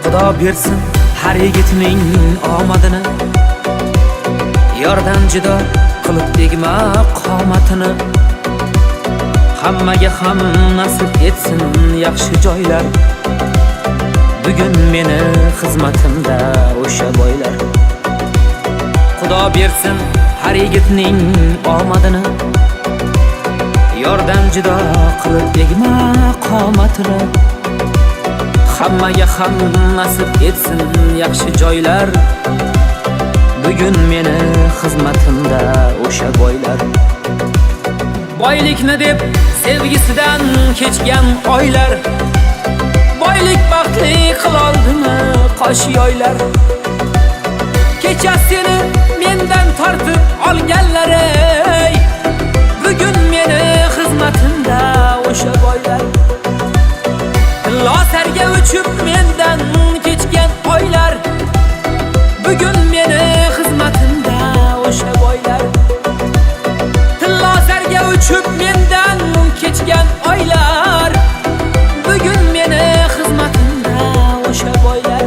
Xudo bersin har yigitning omadini, yordan judo qilib tegma qomatini. Hammaga ham nasib etsin yaxshi joylar, bugun meni xizmatimda o'sha boylar. Xudo bersin har yigitning omadini, yordan judo qilib tegma qomatini. Hammaga ham nasib etsin yaxshi joylar, bugun meni xizmatimda o'sha boylar. Boylikni deb sevgisidan kechgan oylar, boylik baxtli qiloldimi qosh yoylar. Kecha seni mendan tortib olganlar, bugun meni xizmatimda o'sha boylar. Losarga uchib mendan kechgan oylar, bugun meni xizmatimda o'sha boylar. Losarga uchib mendan kechgan oylar, bugun meni xizmatimda o'sha boylar.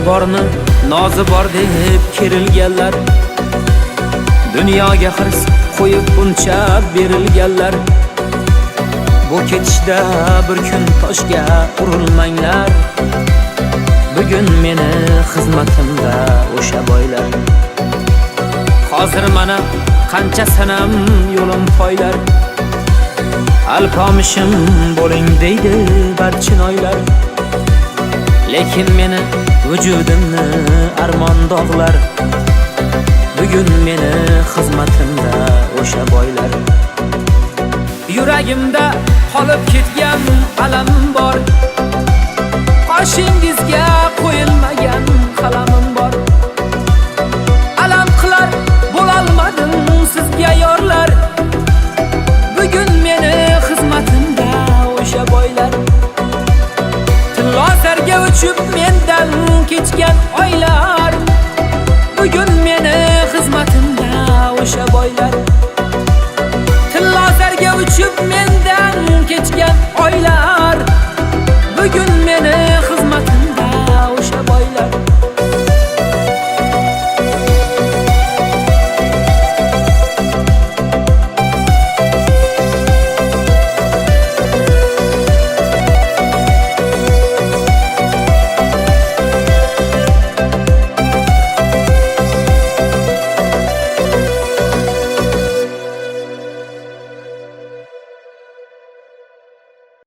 Borni nozi bor deb kerilganlar, dunyoga hirs qo'yib buncha berilganlar. Bu ketishda bir kun toshga urilmanglar, bugun meni xizmatimda o'sha boylar. Hozir mana qancha sanam yo'lim poylar, alpomishim bo'ling deydi barchinoylar. Lekin meni vujudimni armon dog'lar, bugun meni xizmatimda o'sha boylar. Yuragimda qolib ketgan alam bor, qoshingizga qo'yilmagan qalamim bor. Alam qilar bo'lolmadim sizga yorlar, bugun meni xizmatimda o'sha boylar. Losarga uchib mendan kechgan oylar, bugun meni xizmatimda o'sha boylar. Losarga uchib mendan kechgan oylar, bugun meni xizmatimda